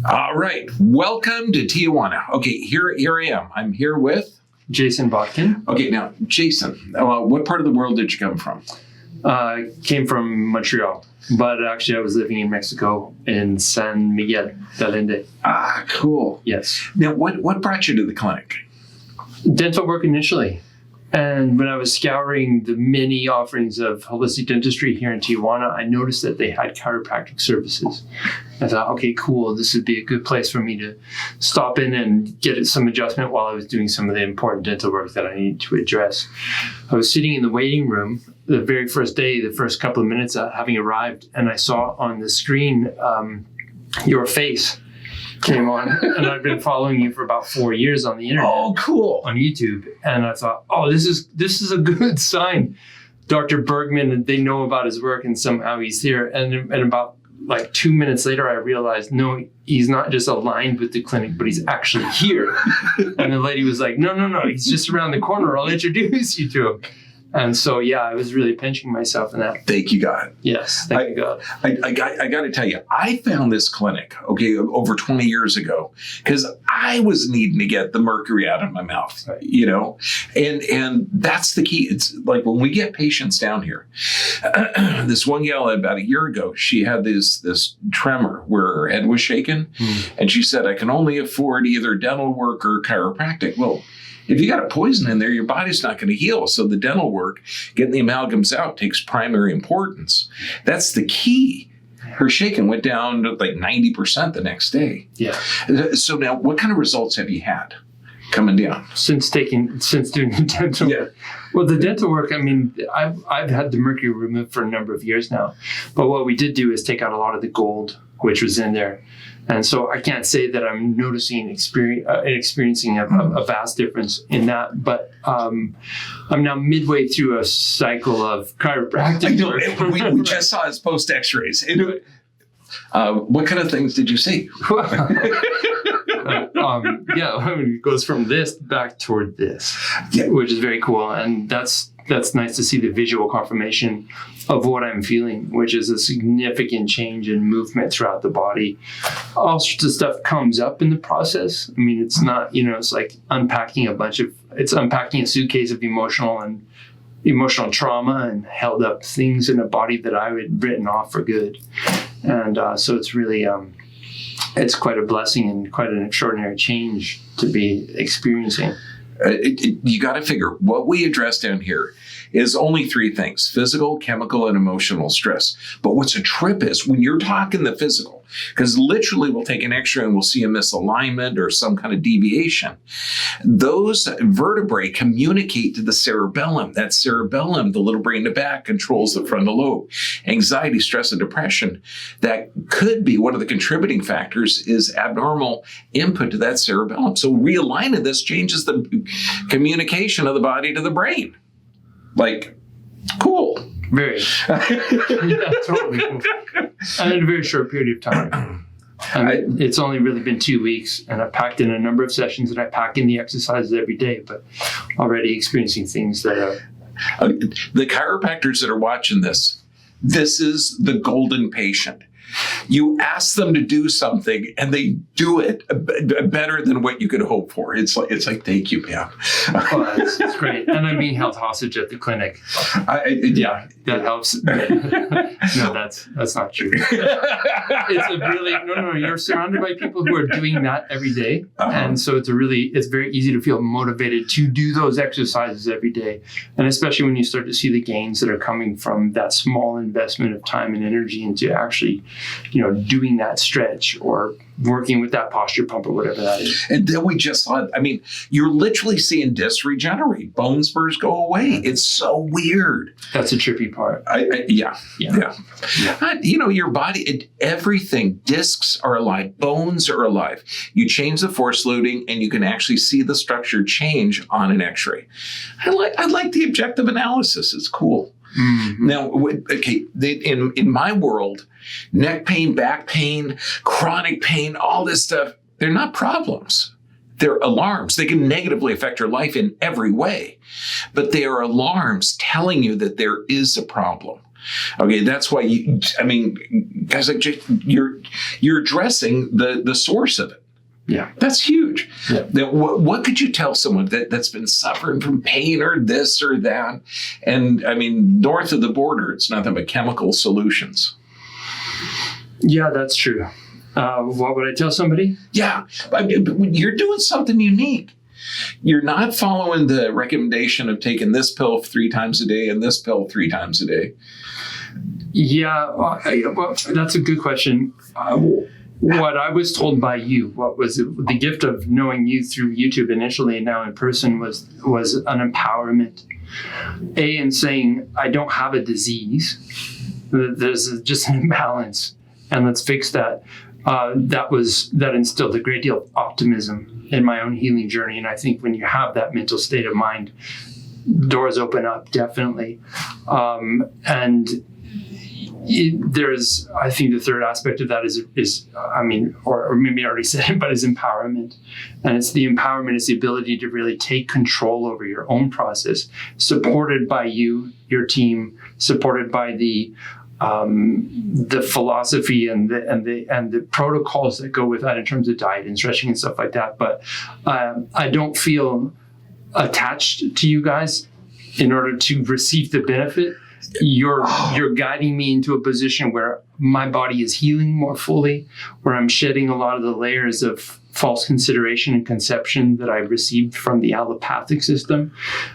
All right. Welcome to Tijuana. Okay, here I am. I'm here with Jason Botkin. Okay, now, Jason, what part of the world did you come from? Came from Montreal, but actually I was living in Mexico in San Miguel de Allende. Ah, cool. Yes. Now, what brought you to the clinic? Dental work initially. And when I was scouring the many offerings of holistic dentistry here in Tijuana, I noticed that they had chiropractic services. I thought, okay, cool. This would be a good place for me to stop in and get some adjustment while I was doing some of the important dental work that I needed to address. I was sitting in the waiting room the very first day, the first couple of minutes having arrived, and I saw on the screen your face came on, and I've been following you for about 4 years on the internet. Oh, cool. On YouTube. And I thought, oh, this is a good sign. Dr. Bergman, they know about his work and somehow he's here. And about like 2 minutes later, I realized, no, he's not just aligned with the clinic, but he's actually here. And the lady was like, no, he's just around the corner. I'll introduce you to him. And so, yeah, I was really pinching myself in that. Thank you, God. Yes, thank you, God. I got to tell you, I found this clinic, over 20 years ago, because I was needing to get the mercury out of my mouth, and that's the key. It's like when we get patients down here, this one gal about a year ago, she had this tremor where her head was shaking, and she said, I can only afford either dental work or chiropractic. Well, if you got a poison in there, your body's not going to heal. So the dental work, getting the amalgams out, takes primary importance. That's the key. Her shaking went down to like 90% the next day. Yeah. So now, what kind of results have you had coming down? Since doing the dental work. Well, the dental work, I mean, I've had the mercury removed for a number of years now. But what we did do is take out a lot of the gold, which was in there. And so I can't say that I'm noticing experiencing a vast difference in that, but I'm now midway through a cycle of chiropractic work. We just saw his post X-rays. What kind of things did you see? It goes from this back toward this, which is very cool, and that's nice to see the visual confirmation of what I'm feeling, which is a significant change in movement throughout the body. All sorts of stuff comes up in the process. I mean, it's not, it's like unpacking a suitcase of emotional trauma and held up things in a body that I had written off for good. And so it's really, it's quite a blessing and quite an extraordinary change to be experiencing. You got to figure what we address down here is only three things: physical, chemical, and emotional stress. But what's a trip is when you're talking the physical, because literally we'll take an X-ray and we'll see a misalignment or some kind of deviation. Those vertebrae communicate to the cerebellum. That cerebellum, the little brain in the back, controls the frontal lobe. Anxiety, stress, and depression, that could be one of the contributing factors, is abnormal input to that cerebellum. So realigning this changes the communication of the body to the brain. Like, cool. Very. Yeah, totally cool. And in a very short period of time. It's only really been 2 weeks, and I packed in a number of sessions, and I pack in the exercises every day, but already experiencing things that are... The chiropractors that are watching this is the golden patient. You ask them to do something and they do it better than what you could hope for. It's like thank you, man. It's great. And I'm being held hostage at the clinic. That helps. No, that's not true. It's a really, no, you're surrounded by people who are doing that every day. And so it's very easy to feel motivated to do those exercises every day. And especially when you start to see the gains that are coming from that small investment of time and energy into actually, doing that stretch or working with that posture pump or whatever that is. And then we just saw, you're literally seeing discs regenerate, bone spurs go away. It's so weird. That's a trippy part. Yeah. Your body, everything, discs are alive, bones are alive. You change the force loading and you can actually see the structure change on an X-ray. I like the objective analysis. It's cool. Mm-hmm. Now, in my world, neck pain, back pain, chronic pain, all this stuff, they're not problems. They're alarms. They can negatively affect your life in every way, but they are alarms telling you that there is a problem. Okay, that's why guys like Jake, you're addressing the source of it. Yeah, that's huge. Yeah. Now, what could you tell someone that's been suffering from pain or this or that? And I mean, north of the border, it's nothing but chemical solutions. Yeah, that's true. What would I tell somebody? Yeah, you're doing something unique. You're not following the recommendation of taking this pill 3 times a day and this pill 3 times a day. Yeah, well, that's a good question. What I was told by you, what was the gift of knowing you through YouTube initially and now in person was an empowerment. In saying, I don't have a disease. There's just an imbalance, and let's fix that. That instilled a great deal of optimism in my own healing journey. And I think when you have that mental state of mind, doors open up, definitely. There's, I think the third aspect of that is or maybe I already said it, but is empowerment. And it's the empowerment, it's the ability to really take control over your own process, supported by you, your team, supported by the philosophy and the protocols that go with that in terms of diet and stretching and stuff like that. But I don't feel attached to you guys in order to receive the benefit. You're guiding me into a position where my body is healing more fully, where I'm shedding a lot of the layers of false consideration and conception that I received from the allopathic system.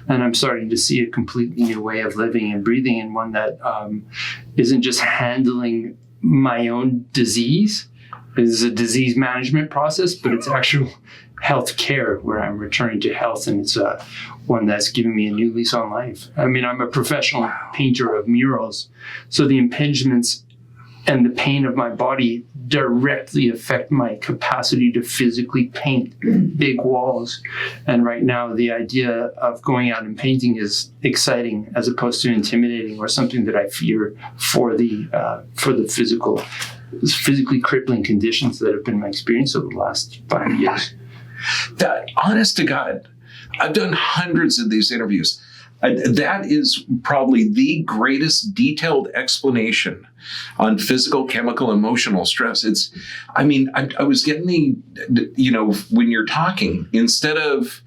And I'm starting to see a completely new way of living and breathing, and one that isn't just handling my own disease. It's a disease management process, but it's actual health care where I'm returning to health, and it's one that's giving me a new lease on life. I mean, I'm a professional painter of murals, so the impingements and the pain of my body directly affect my capacity to physically paint big walls. And right now, the idea of going out and painting is exciting as opposed to intimidating or something that I fear for the physically crippling conditions that have been my experience over the last 5 years. That, honest to God, I've done hundreds of these interviews. That is probably the greatest detailed explanation on physical, chemical, emotional stress. I was getting when you're talking, instead of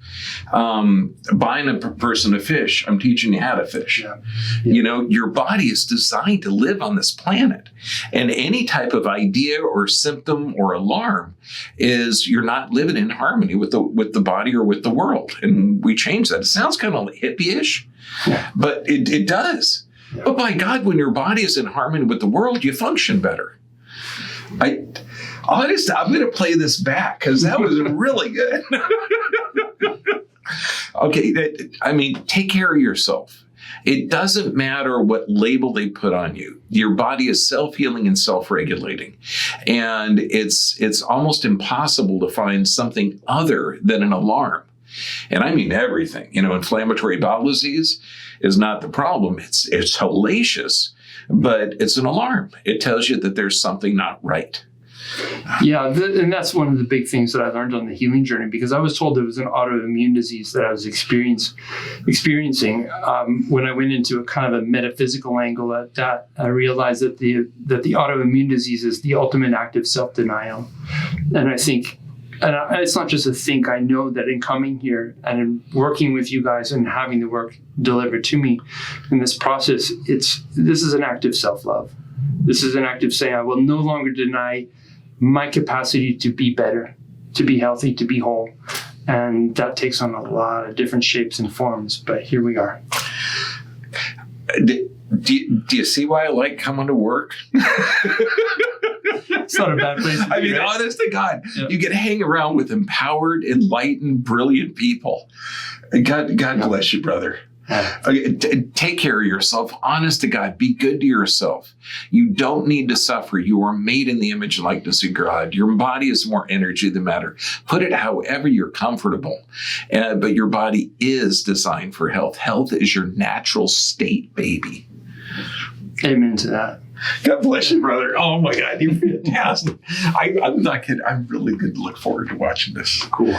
buying a person a fish, I'm teaching you how to fish. Yeah. Yeah. Your body is designed to live on this planet. And any type of idea or symptom or alarm is you're not living in harmony with the body or with the world. And we change that. It sounds kind of hippie-ish, yeah, but it does. Yeah. But by God, when your body is in harmony with the world, you function better. I'm going to play this back because that was really good. Okay, take care of yourself. It doesn't matter what label they put on you. Your body is self-healing and self-regulating. And it's almost impossible to find something other than an alarm. And I mean everything. Inflammatory bowel disease is not the problem. It's hellacious, but it's an alarm. It tells you that there's something not right. Yeah, and that's one of the big things that I learned on the healing journey, because I was told there was an autoimmune disease that I was experiencing. When I went into a kind of a metaphysical angle at that, I realized that the autoimmune disease is the ultimate act of self-denial. And I think, and it's not just a think, I know that in coming here and in working with you guys and having the work delivered to me in this process, this is an act of self-love. This is an act of saying, I will no longer deny my capacity to be better, to be healthy, to be whole. And that takes on a lot of different shapes and forms, but here we are. Do you see why I like coming to work? It's not a bad place to be, right? Honest to God, yeah. You get to hang around with empowered, enlightened, brilliant people. God bless you, brother. Okay, take care of yourself. Honest to God, be good to yourself. You don't need to suffer. You are made in the image and likeness of God. Your body is more energy than matter. Put it however you're comfortable. But your body is designed for health. Health is your natural state, baby. Amen to that. God bless you, brother. Oh my God, you're fantastic. I'm not kidding. I'm really good to look forward to watching this. Cool.